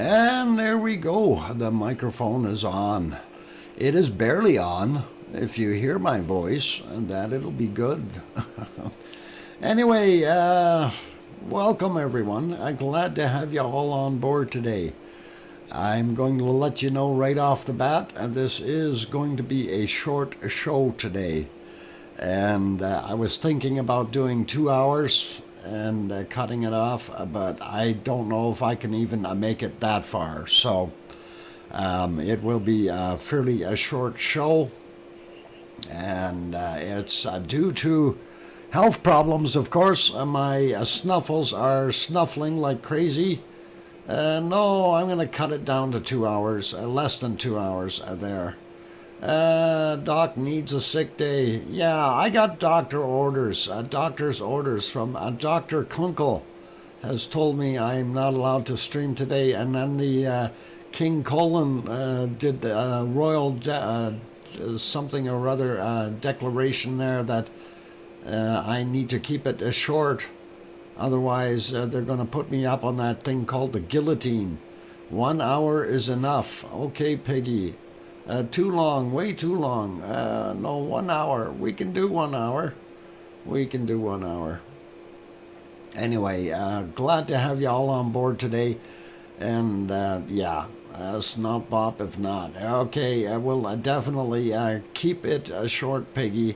And there we go. The microphone is on. It is barely on. If you hear my voice, that it'll be good. Anyway, welcome everyone. I'm glad to have you all on board today. I'm going to let you know right off the bat, this is going to be a short show today. And I was thinking about doing 2 hours and cutting it off, but I don't know if I can even make it that far. So it will be a fairly short show, and it's due to health problems, of course. My snuffles are snuffling like crazy. No, I'm going to cut it down to 2 hours, less than 2 hours there. Doc needs a sick day. Yeah, I got doctor's orders from Dr. Kunkel has told me I'm not allowed to stream today. And then the King Colin did a royal something or other declaration there that I need to keep it short. Otherwise, they're going to put me up on that thing called the guillotine. 1 hour is enough. Okay, Piggy. Too long, way too long. No, 1 hour. We can do 1 hour. We can do 1 hour. Anyway, glad to have you all on board today. And yeah, snot bop if not. Okay, I will definitely keep it short, Piggy.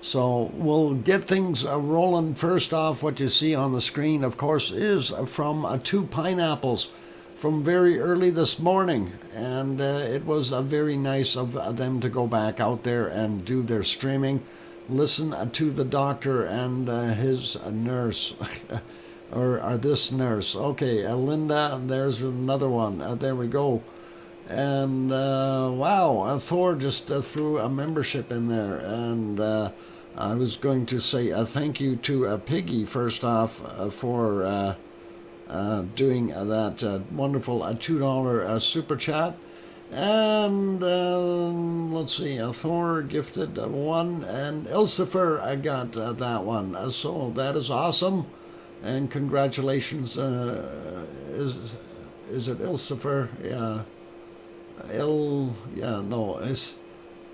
So we'll get things rolling. First off, what you see on the screen, of course, is from 2 pineapples from very early this morning, and it was very nice of them to go back out there and do their streaming, listen to the doctor and his nurse, or this nurse. Okay, Linda, there's another one. There we go. And wow, Thor just threw a membership in there, and I was going to say thank you to Piggy first off for doing that wonderful $2 super chat. And let's see, Thor gifted one, and Ilsifer, I got that one. So that is awesome, and congratulations. Is it Ilsifer? Yeah,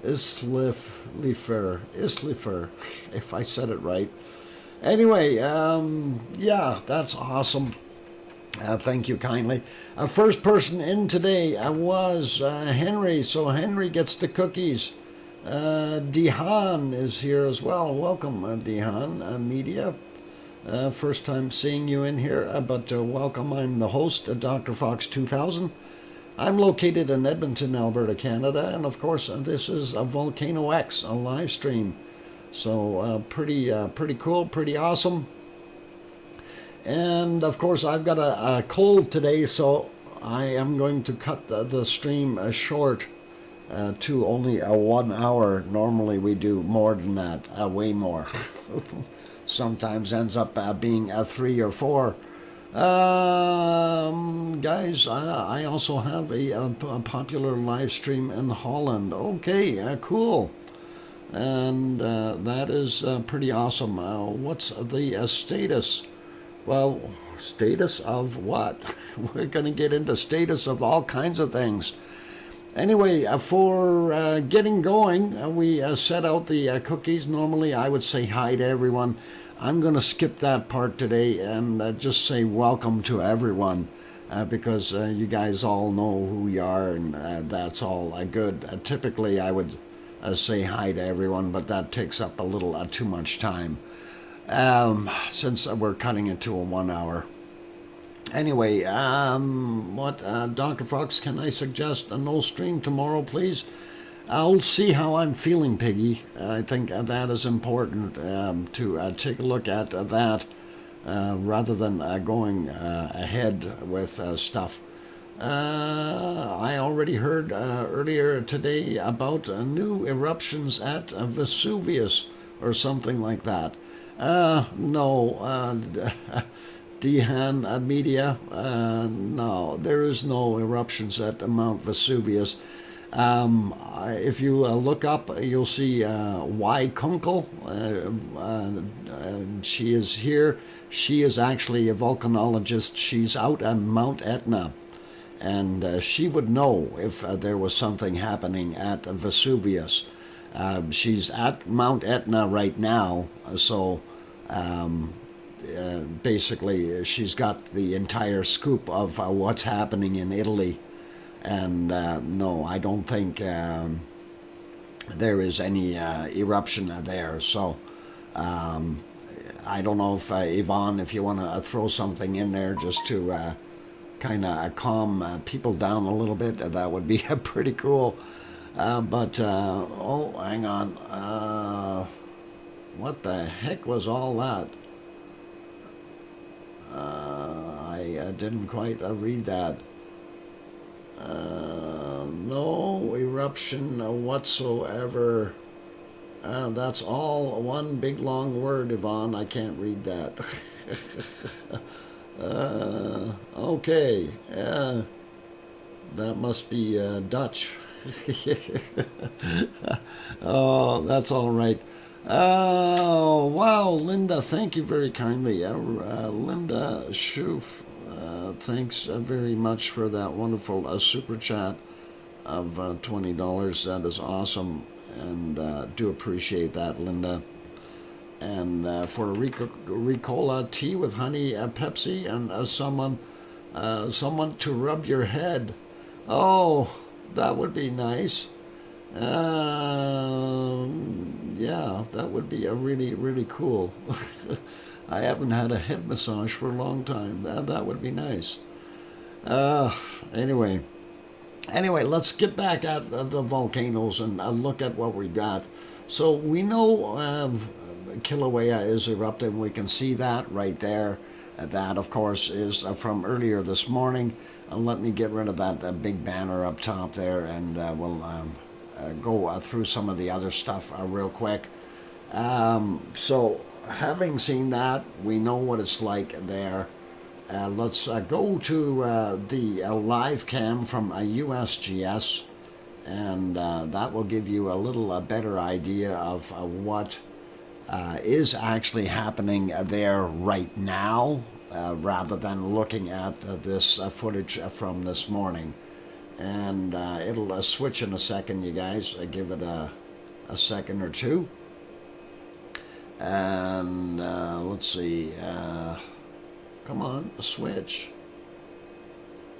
Islifer, if I said it right. Anyway, yeah, that's awesome. Thank you kindly. First person in today was Henry, so Henry gets the cookies. Dehan is here as well. Welcome, Dehan Media. First time seeing you in here, but welcome. I'm the host, DrFox2000. I'm located in Edmonton, Alberta, Canada, and of course this is a VolcanoX, a live stream. So pretty cool, pretty awesome. And of course I've got a cold today, so I am going to cut the stream short to only 1 hour. Normally we do more than that, way more. Sometimes ends up being 3 or 4. Guys, I also have a popular live stream in Holland. Okay, cool. And that is pretty awesome. What's the status? Well, status of what? We're going to get into status of all kinds of things. Anyway, for getting going, we set out the cookies. Normally I would say hi to everyone. I'm going to skip that part today and just say welcome to everyone because you guys all know who you are, and that's all good. Typically I would say hi to everyone, but that takes up a little too much time since we're cutting it to a 1 hour. Anyway, what Dr. Fox, can I suggest a no stream tomorrow, please? I'll see how I'm feeling, Piggy. I think that is important to take a look at that rather than going ahead with stuff. I already heard earlier today about new eruptions at Vesuvius or something like that. No, Dehan Media, no, there is no eruptions at Mount Vesuvius. If you look up, you'll see Y. Kunkel. She is here. She is actually a volcanologist. She's out on Mount Etna. and she would know if there was something happening at Vesuvius. She's at Mount Etna right now, so basically she's got the entire scoop of what's happening in Italy. And no, I don't think there is any eruption there. So I don't know if Yvonne, if you want to throw something in there just to kind of calm people down a little bit, that would be pretty cool. Oh, hang on. What the heck was all that? I didn't quite read that. No eruption whatsoever. That's all one big long word, Yvonne. I can't read that. Okay. That must be Dutch. Oh, that's all right. Oh, wow, Linda, thank you very kindly. Linda Schoof, thanks very much for that wonderful super chat of $20. That is awesome, and do appreciate that, Linda. And for Ricola tea with honey, Pepsi, and someone to rub your head. Oh, that would be nice. Yeah, that would be a really, really cool. I haven't had a head massage for a long time. That would be nice. Anyway, let's get back at the volcanoes and look at what we got. So we know Kilauea is erupting. We can see that right there. That, of course, is from earlier this morning. Let me get rid of that big banner up top there, and we'll go through some of the other stuff real quick. So, having seen that, we know what it's like there. Let's go to the live cam from USGS, and that will give you a little better idea of what is actually happening there right now, rather than looking at this footage from this morning. And it'll switch in a second, you guys. Give it a second or two. And let's see. Come on, switch.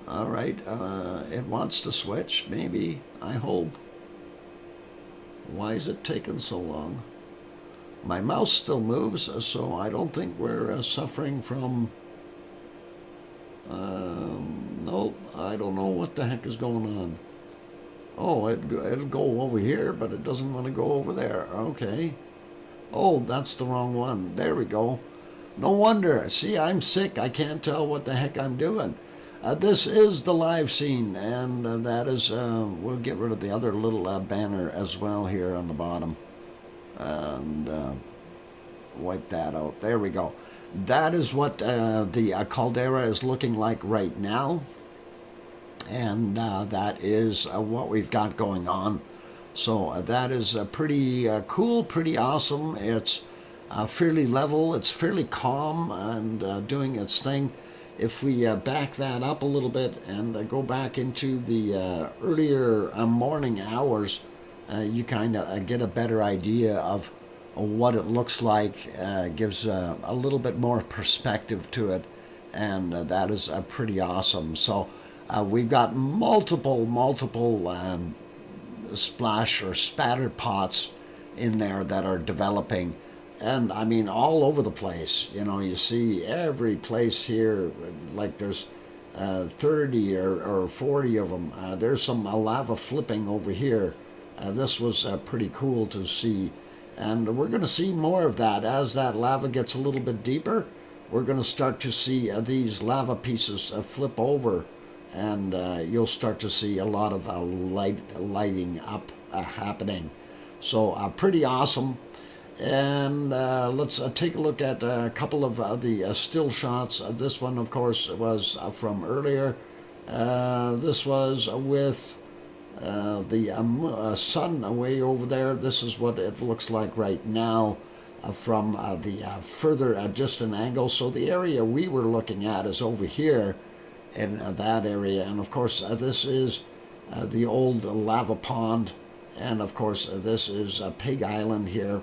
All right. It wants to switch, maybe. I hope. Why is it taking so long? My mouse still moves, so I don't think we're suffering from... nope, I don't know what the heck is going on. Oh, it'll go over here, but it doesn't want to go over there. Okay. Oh, that's the wrong one. There we go. No wonder. See, I'm sick. I can't tell what the heck I'm doing. This is the live scene, and that is... we'll get rid of the other little banner as well here on the bottom. And wipe that out. There we go. That is what the caldera is looking like right now, and that is what we've got going on. So that is pretty cool, pretty awesome. It's fairly level, it's fairly calm, and doing its thing. If we back that up a little bit and go back into the earlier morning hours, you kind of get a better idea of what it looks like. Gives a little bit more perspective to it, and that is pretty awesome. So we've got multiple splash or spatter pots in there that are developing, and I mean all over the place. You know, you see every place here, like there's 30 or 40 of them. There's some lava flipping over here. This was pretty cool to see, and we're going to see more of that as that lava gets a little bit deeper. We're going to start to see these lava pieces flip over, and you'll start to see a lot of lighting up happening. So pretty awesome. And let's take a look at a couple of the still shots. This one, of course, was from earlier. This was with the sun way over there. This is what it looks like right now from the further distant angle. So the area we were looking at is over here, in that area. And of course, this is the old lava pond, and of course this is Pig Island here,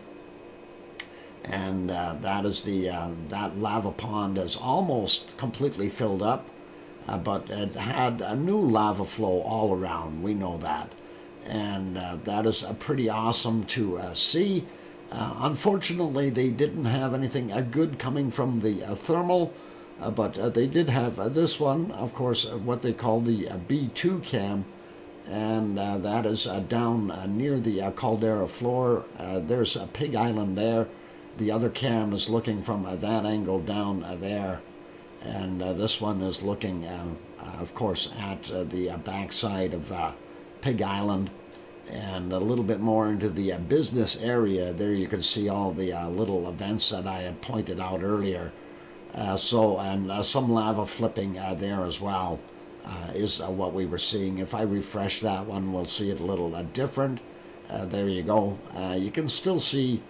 and that is that lava pond is almost completely filled up, but it had a new lava flow all around. We know that, and that is pretty awesome to see. Unfortunately, they didn't have anything good coming from the thermal, but they did have this one, of course, what they call the B2 cam, and that is down near the caldera floor. There's a Pig Island there. The other cam is looking from that angle down there, and this one is looking, of course, at the backside of Pig Island, and a little bit more into the business area. There you can see all the little events that I had pointed out earlier. And some lava flipping there as well is what we were seeing. If I refresh that one, we'll see it a little different. There you go. You can still see,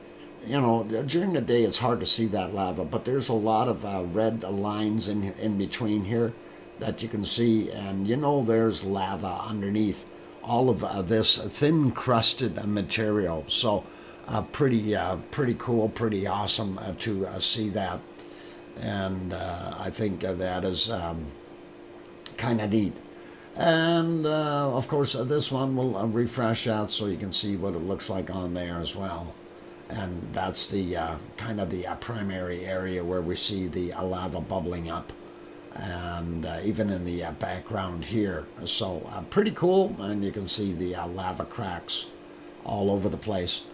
during the day it's hard to see that lava, but there's a lot of red lines in between here that you can see, and there's lava underneath all of this thin crusted material. So pretty cool, pretty awesome to see that, and I think that is kind of neat. And of course this one will refresh out so you can see what it looks like on there as well. And that's the kind of the primary area where we see the lava bubbling up, and even in the background here. So pretty cool, and you can see the lava cracks all over the place.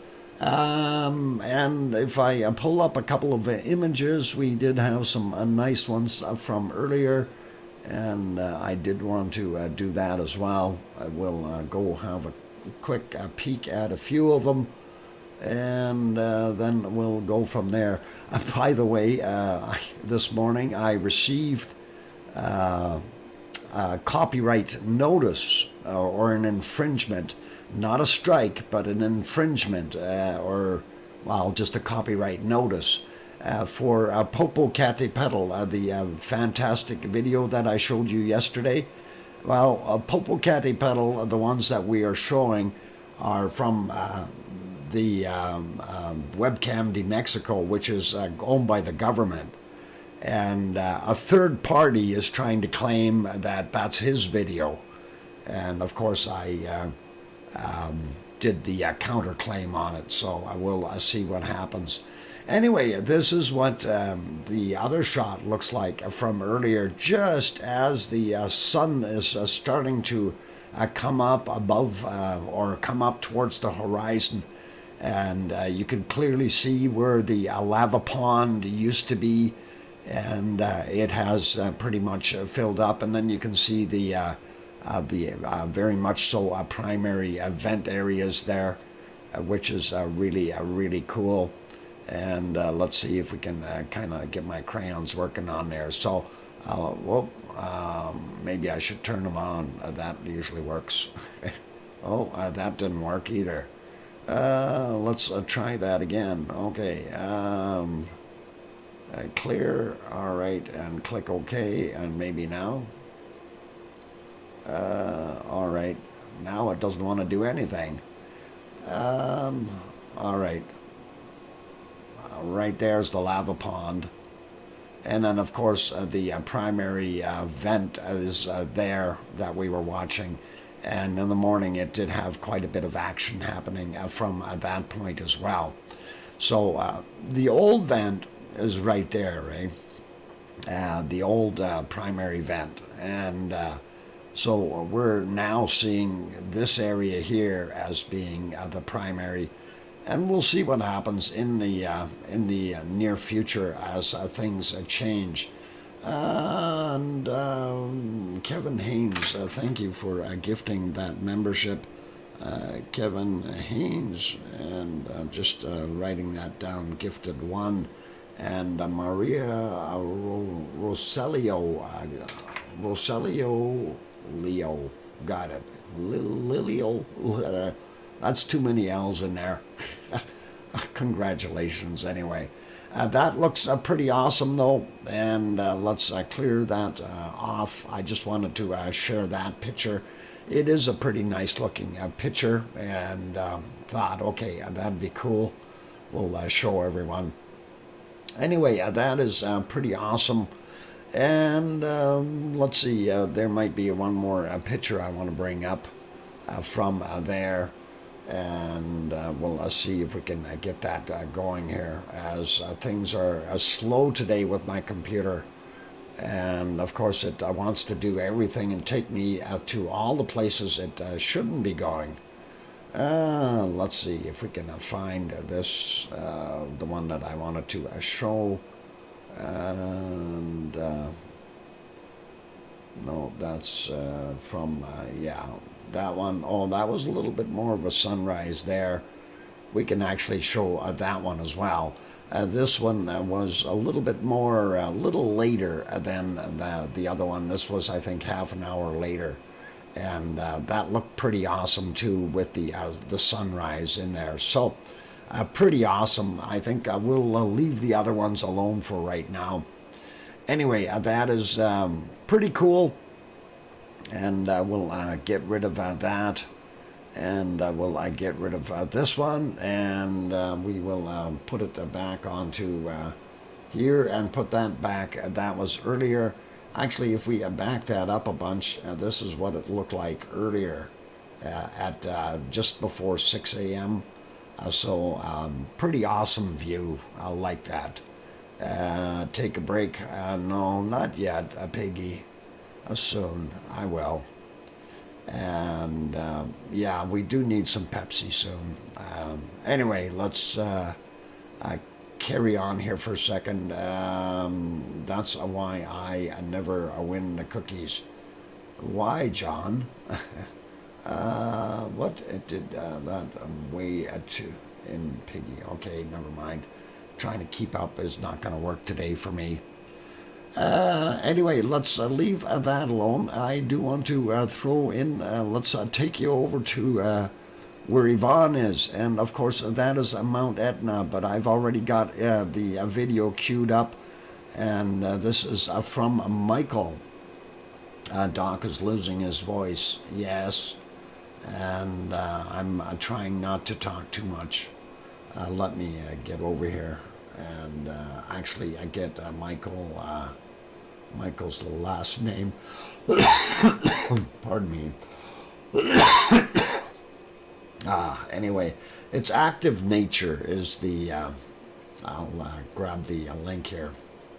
And if I pull up a couple of images, we did have some nice ones from earlier, and I did want to do that as well. I will go have a quick peek at a few of them, and then we'll go from there. By the way, this morning I received a copyright notice or an infringement, not a strike, but an infringement, just a copyright notice for Popocatépetl, the fantastic video that I showed you yesterday. Well, Popocatépetl, the ones that we are showing, are from the Webcam de Mexico, which is owned by the government. And a third party is trying to claim that that's his video. And of course I did the counterclaim on it, so I will see what happens. Anyway, this is what the other shot looks like from earlier, just as the sun is starting to come up above or come up towards the horizon. And you can clearly see where the lava pond used to be, and it has pretty much filled up. And then you can see the very much so primary vent areas there, which is really cool. And let's see if we can kind of get my crayons working on there. So, maybe I should turn them on. That usually works. Oh, that didn't work either. Let's try that again. Okay. Clear. All right, and click OK, and maybe now. All right. Now it doesn't want to do anything. All right. Right there's the lava pond, and then of course the primary vent is there that we were watching, and in the morning it did have quite a bit of action happening from that point as well. So the old vent is right there, right? The old primary vent, and so we're now seeing this area here as being the primary. And we'll see what happens in the near future as things change. And Kevin Haynes, thank you for gifting that membership, Kevin Haynes, and just writing that down, gifted one. And Maria Roselio Leo, got it. Lilio. That's too many L's in there. Congratulations, anyway. That looks pretty awesome though, and let's clear that off. I just wanted to share that picture. It is a pretty nice looking picture, and thought, okay, that'd be cool. We'll show everyone. Anyway, that is pretty awesome. And let's see, there might be one more picture I want to bring up from there. And we'll see if we can get that going here, as things are slow today with my computer. And of course it wants to do everything and take me to all the places it shouldn't be going. Let's see if we can find this, the one that I wanted to show. And no, that's from, yeah, that one. Oh, that was a little bit more of a sunrise there. We can actually show that one as well. This one was a little bit more, a little later than the other one. This was, I think, half an hour later. And that looked pretty awesome too, with the sunrise in there. So pretty awesome. I think we'll leave the other ones alone for right now. Anyway, that is pretty cool, and we'll get rid of that, and we'll get rid of this one, and we will put it back onto here and put that back. That was earlier. Actually, if we back that up a bunch, this is what it looked like earlier at just before 6 a.m. So pretty awesome view. I like that. Take a break. No, not yet, Piggy. Soon. I will. And yeah, we do need some Pepsi soon. Anyway, let's carry on here for a second. That's why I never win the cookies. Why, John? What it did that way to in Piggy? Okay, never mind. Trying to keep up is not going to work today for me. Anyway, let's leave that alone. I do want to throw in, let's take you over to where Yvonne is. And of course, that is Mount Etna, but I've already got the video queued up. And this is from Michael. Doc is losing his voice, yes. And I'm trying not to talk too much. Let me get over here. And actually, I get Michael. Michael's the last name. Pardon me. Anyway, it's Active Nature is the. I'll grab the link here,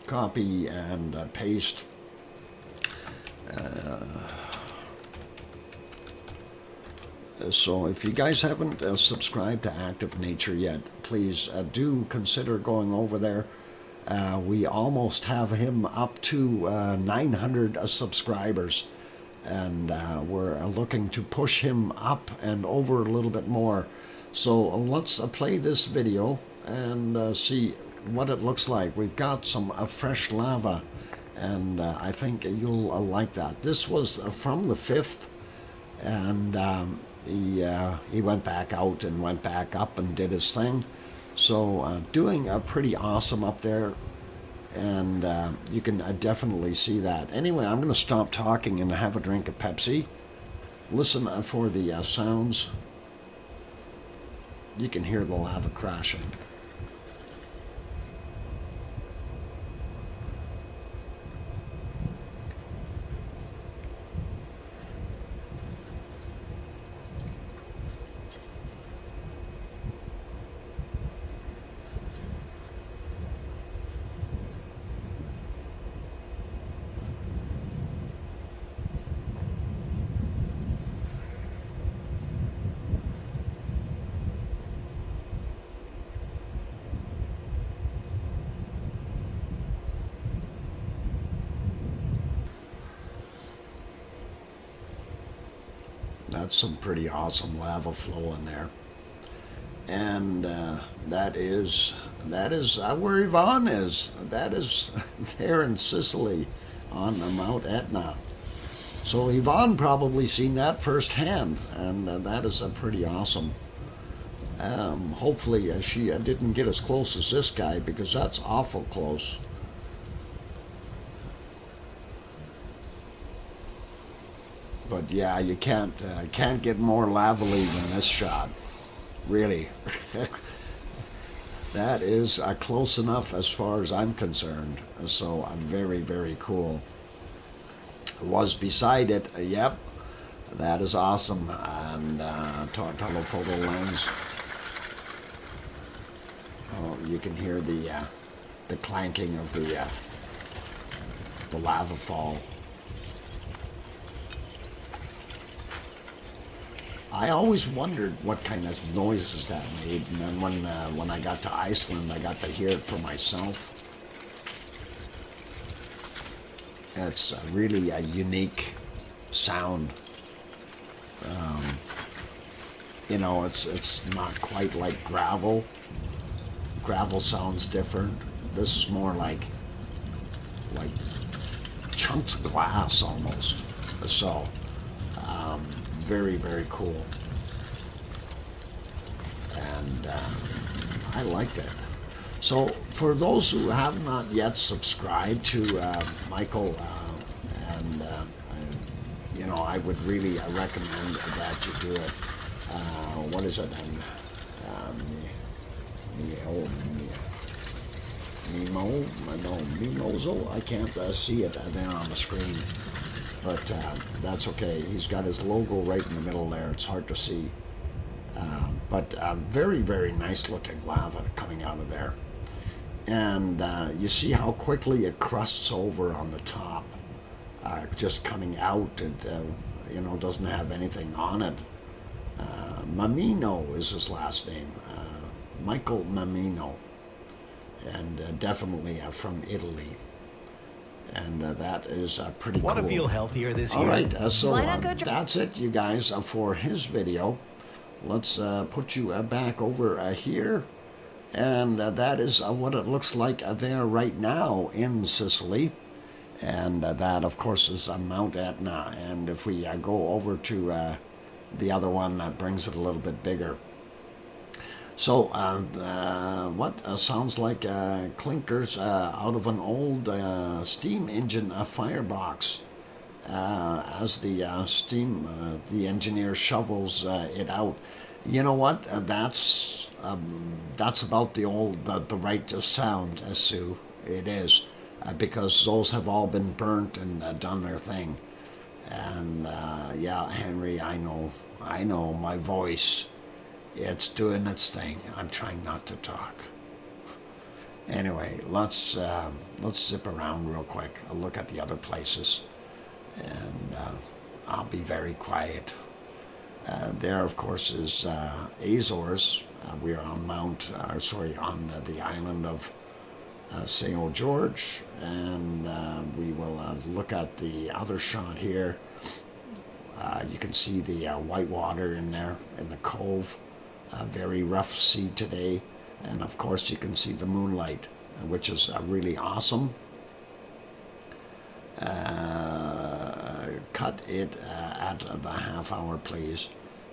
copy and paste. So if you guys haven't subscribed to Active Nature yet, please do consider going over there. We almost have him up to 900 subscribers, and we're looking to push him up and over a little bit more. So let's play this video and see what it looks like. We've got some fresh lava, and I think you'll like that. This was from the 5th, and he went back out and went back up and did his thing. So doing pretty awesome up there, and you can definitely see that. Anyway, I'm going to stop talking and have a drink of Pepsi. Listen for the sounds. You can hear the lava crashing. That's some pretty awesome lava flow in there. And that is where Yvonne is. That is there in Sicily on Mount Etna. So Yvonne probably seen that firsthand, and that is pretty awesome. Hopefully she didn't get as close as this guy, because that's awful close. But yeah, you can't get more lavally than this shot, really. That is close enough as far as I'm concerned. So very, very cool. Was beside it, yep, that is awesome. And telephoto lens. Oh, you can hear the clanking of the lava fall. I always wondered what kind of noises that made, and then when I got to Iceland, I got to hear it for myself. It's really a unique sound. You know, it's not quite like gravel. Gravel sounds different. This is more like chunks of glass almost. So, very, very cool. And I liked it. So for those who have not yet subscribed to Michael, you know, I would really recommend that you do it. What is it? Mimozo? I can't see it there on the screen. But that's okay. He's got his logo right in the middle there. It's hard to see. But very, very nice looking lava coming out of there. And you see how quickly it crusts over on the top. Just coming out, and you know, doesn't have anything on it. Mamino is his last name. Michael Mamino. And definitely from Italy. And that is pretty cool. Want to feel healthier this year? All right, so that's it, you guys, for his video. Let's put you back over here. And that is what it looks like there right now in Sicily. And that, of course, is Mount Etna. And if we go over to the other one, that brings it a little bit bigger. So what sounds like clinkers out of an old steam engine firebox as the engineer shovels it out. You know what? That's about the right sound, Sue. It is, because those have all been burnt and done their thing. And yeah, Henry, I know my voice. It's doing its thing. I'm trying not to talk. Anyway, let's zip around real quick. I'll look at the other places, and I'll be very quiet. There, of course, is Azores. We are on on the island of St. George, and we will look at the other shot here. You can see the white water in there in the cove. Very rough sea today, and of course you can see the moonlight, which is really awesome. Cut it at the half hour, please.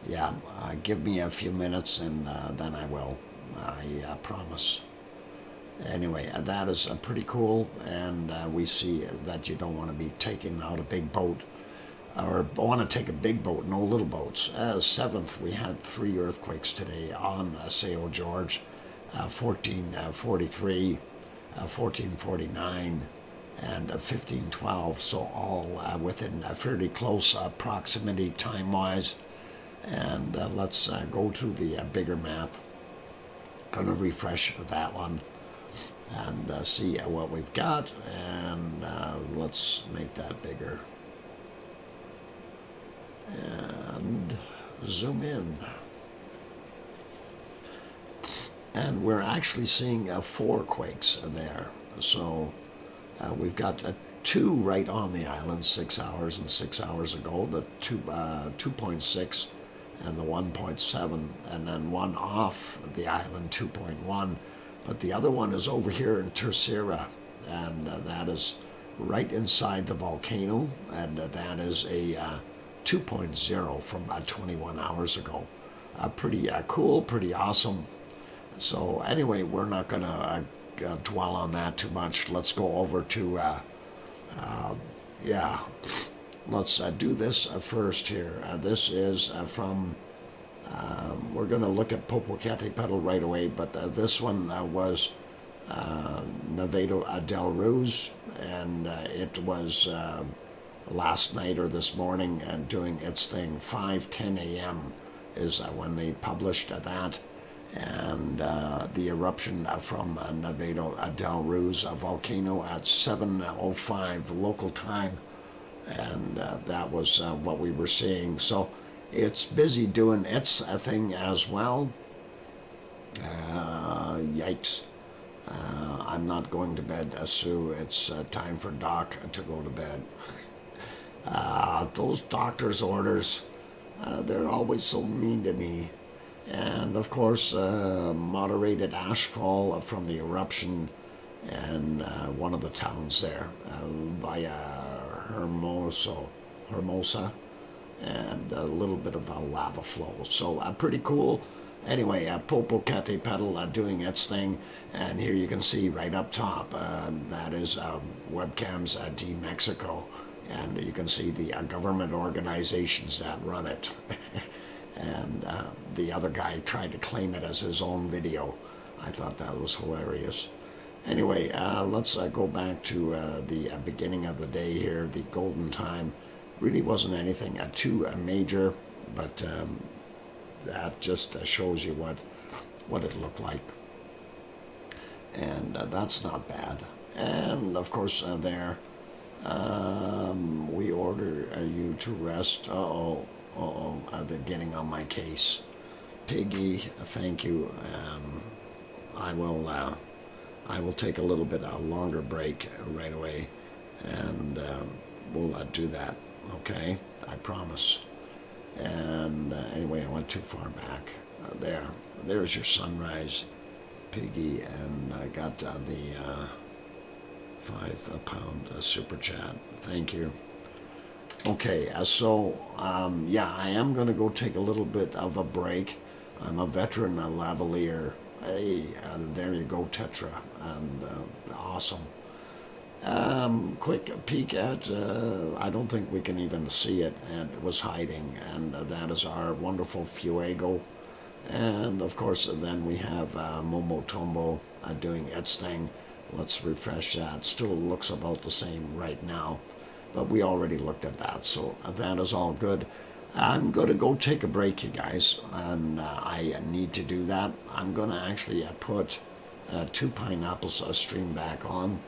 Yeah, give me a few minutes, and then I will. I promise. Anyway, that is pretty cool, and we see that you don't want to be taking out a big boat, or want to take a big boat, no little boats. 7th, we had 3 earthquakes today on St. George, 1443, 1449, and 1512, so all within fairly close proximity time-wise. And let's go to the bigger map. Gonna refresh that one and see what we've got, and let's make that bigger. And zoom in. And we're actually seeing 4 quakes there. So we've got 2 right on the island, 6 hours and 6 hours ago, the 2.6 and the 1.7, and then 1 off the island, 2.1. But the other one is over here in Terceira, and that is right inside the volcano, and that is a 2.0 from about 21 hours ago. pretty cool, pretty awesome. So anyway, we're not going to dwell on that too much. Let's go over to, yeah, let's do this first here. This is from, we're going to look at Popocatépetl right away, but this one was Nevado del Ruiz, and it was last night or this morning doing its thing. 5:10 a.m. is when they published that. And the eruption from Nevado del Ruiz, a volcano at 7:05 local time, and that was what we were seeing. So it's busy doing its thing as well. Yikes. I'm not going to bed, Sue. It's time for Doc to go to bed. Those doctor's orders, they're always so mean to me. And of course, moderated ashfall from the eruption and one of the towns there, via Hermosa, and a little bit of a lava flow. So pretty cool. Anyway, Popocatépetl doing its thing, and here you can see right up top, that is Webcams de Mexico, and you can see the government organizations that run it. And the other guy tried to claim it as his own video. I thought that was hilarious. Anyway, let's go back to the beginning of the day here, the golden time. Really wasn't anything too major, but that just shows you what it looked like. And that's not bad. And of course there, we order you to rest. They're getting on my case. Piggy, thank you. I will take a little bit longer break right away, and we'll do that. Okay, I promise. And anyway, I went too far back. There's your sunrise, Piggy, and I got the £5 super chat. Thank you. Okay, so yeah, I am going to go take a little bit of a break. I'm a veteran lavalier. Hey, there you go, Tetra, and awesome. Quick peek at, I don't think we can even see it, and it was hiding, and that is our wonderful Fuego. And of course, then we have Momotombo doing its thing. Let's refresh that. Still looks about the same right now, but we already looked at that, so that is all good. I'm going to go take a break, you guys, and I need to do that. I'm going to actually put Two Pineapples stream back on,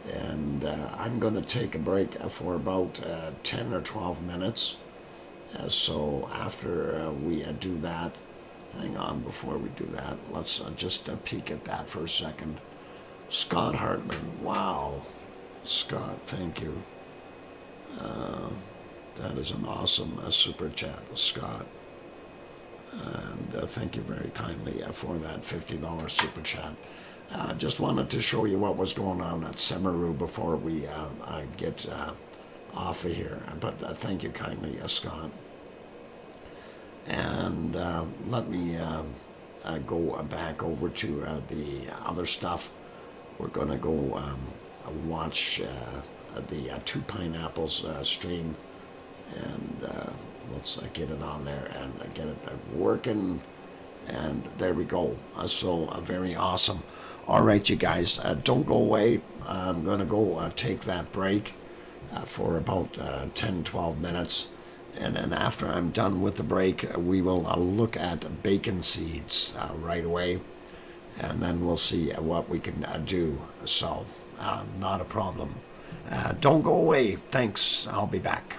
and I'm going to take a break for about 10 or 12 minutes. So after we do that, hang on, before we do that, let's just peek at that for a second. Scott Hartman, wow. Scott, thank you. That is an awesome super chat, Scott. And thank you very kindly for that $50 super chat. Just wanted to show you what was going on at Semeru before we get off of here. But thank you kindly, Scott. And let me go back over to the other stuff. We're going to go watch the Two Pineapples stream, and let's get it on there and get it working, and there we go. So very awesome. All right, you guys, don't go away. I'm going to go take that break for about 10-12 minutes, and then after I'm done with the break, we will look at bacon seeds right away, and then we'll see what we can do. So not a problem. Don't go away. Thanks. I'll be back.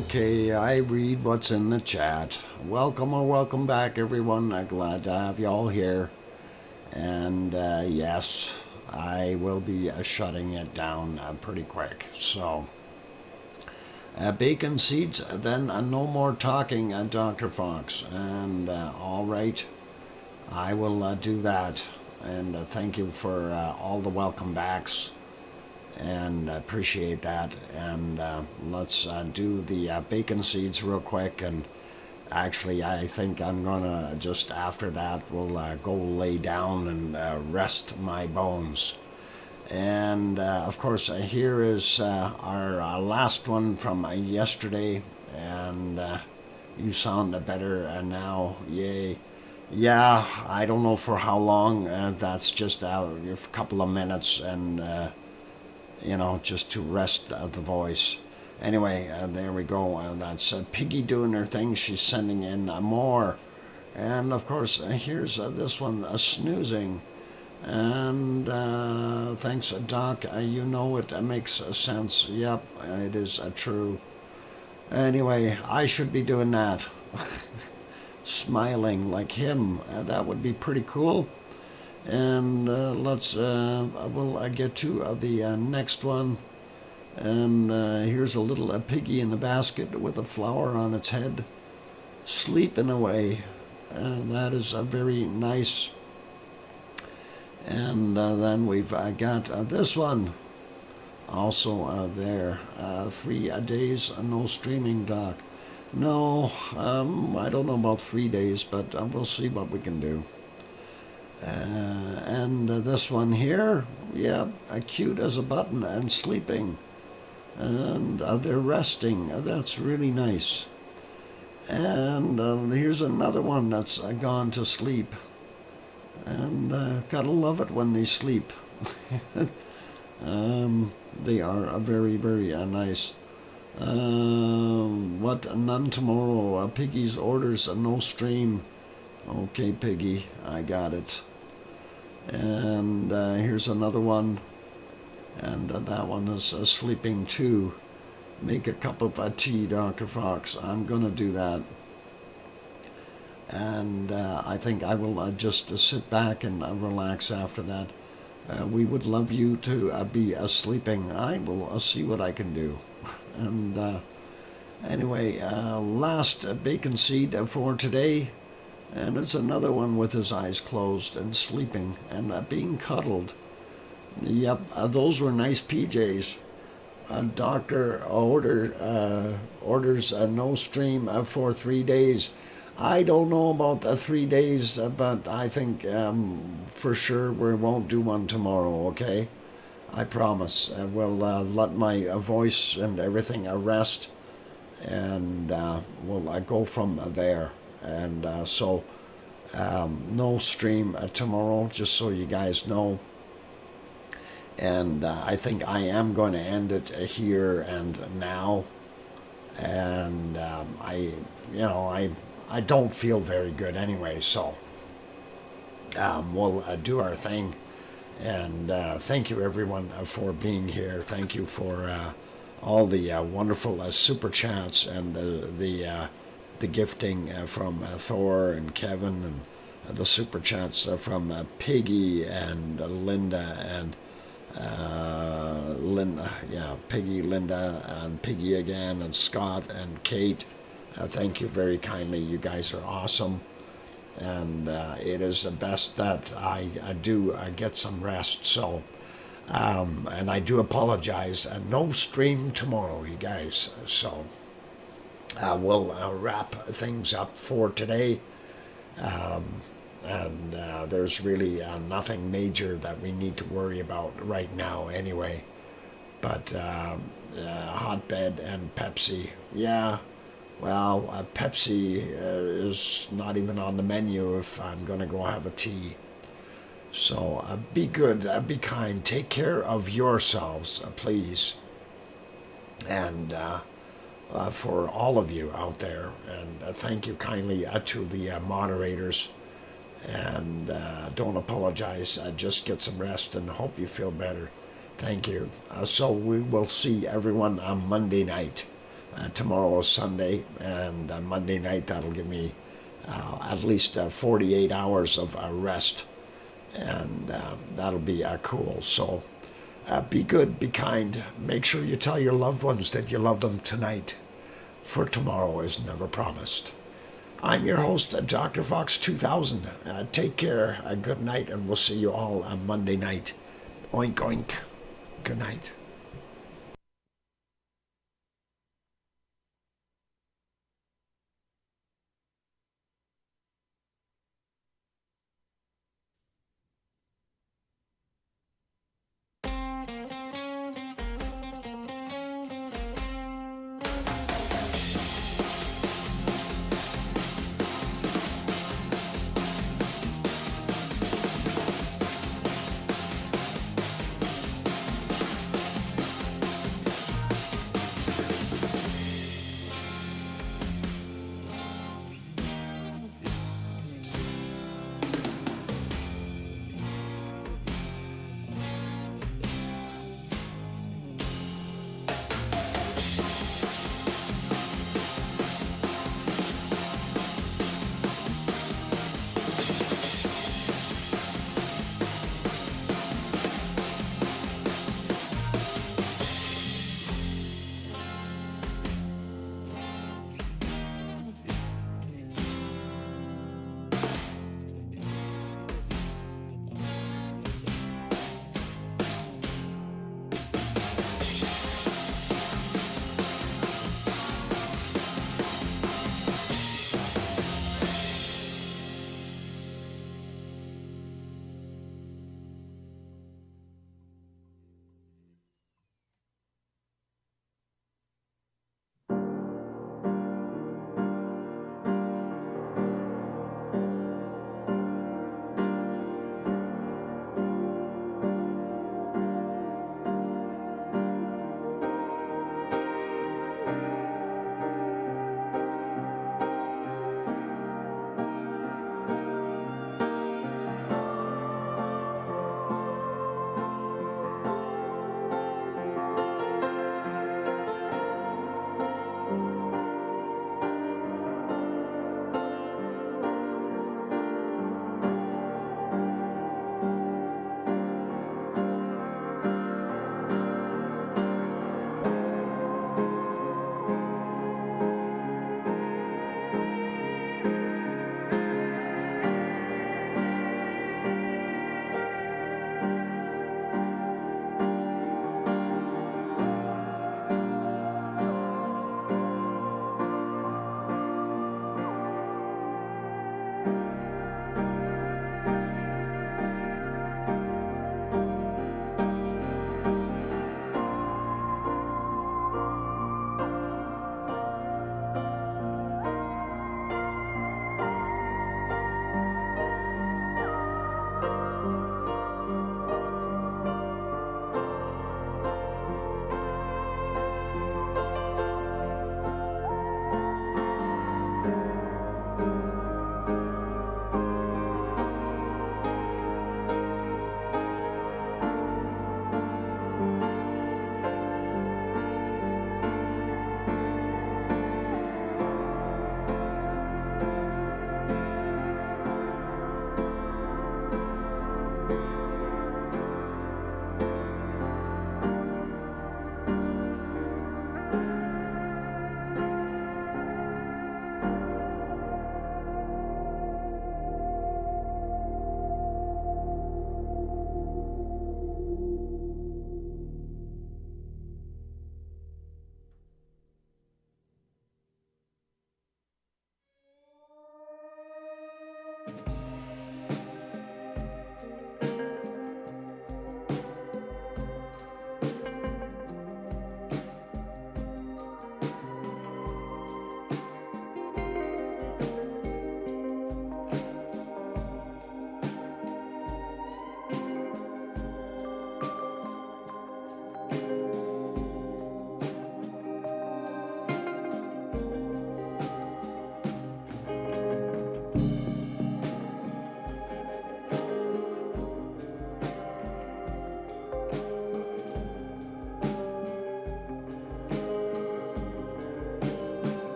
Okay, I read what's in the chat. Welcome or welcome back, everyone. I'm glad to have you all here. And yes, I will be shutting it down pretty quick. So, bacon seeds, then no more talking, Dr. Fox. And all right, I will do that. And thank you for all the welcome backs. And appreciate that. And let's do the bacon seeds real quick. And actually, I think I'm gonna just after that we'll go lay down and rest my bones. And of course, here is our last one from yesterday. And you sound better now. Yay. Yeah, I don't know for how long. That's just a couple of minutes and. You know, just to rest the voice. Anyway, there we go. That's Piggy doing her thing. She's sending in more. And of course, here's this one, snoozing. And thanks, Doc. You know it makes sense. Yep, it is true. Anyway, I should be doing that. Smiling like him. That would be pretty cool. And we'll get to the next one. And here's a little piggy in the basket with a flower on its head, sleeping away. That is very nice. And then we've got this one, also there. 3 days, no streaming, Doc. No, I don't know about 3 days, but we'll see what we can do. And this one here, yeah, cute as a button and sleeping. And they're resting. That's really nice. And here's another one that's gone to sleep. And gotta love it when they sleep. They are very, very nice. What? None tomorrow. Piggy's orders, no stream. Okay, Piggy, I got it. And here's another one. And that one is sleeping too. Make a cup of tea, Dr. Fox. I'm going to do that. And I think I will just sit back and relax after that. We would love you to be sleeping. I will see what I can do. And anyway, last bacon seed for today. And it's another one with his eyes closed and sleeping and being cuddled. Yep, those were nice PJs. Doctor orders no stream for 3 days. I don't know about the 3 days, but I think for sure we won't do one tomorrow, okay? I promise. We'll let my voice and everything rest, and we'll go from there. And so no stream tomorrow, just so you guys know. And I think I am going to end it here and now. And I don't feel very good anyway, so we'll do our thing. And thank you everyone for being here. Thank you for all the wonderful super chats and the gifting from Thor and Kevin, and the super chats from Piggy and Linda and Piggy, Linda, and Piggy again, and Scott and Kate. Thank you very kindly. You guys are awesome. And it is the best that I do get some rest. So, and I do apologize. No stream tomorrow, you guys. So, we'll wrap things up for today. And there's really nothing major that we need to worry about right now anyway. But hotbed and Pepsi, yeah. Well, Pepsi is not even on the menu if I'm going to go have a tea. So be good, be kind, take care of yourselves, please. And for all of you out there, and thank you kindly to the moderators. And don't apologize, just get some rest and hope you feel better. Thank you. So we will see everyone on Monday night. Tomorrow is Sunday, and Monday night that'll give me at least 48 hours of rest, and that'll be cool. So be good, be kind. Make sure you tell your loved ones that you love them tonight, for tomorrow is never promised. I'm your host, DrFox2000. Take care, good night, and we'll see you all on Monday night. Oink, oink. Good night.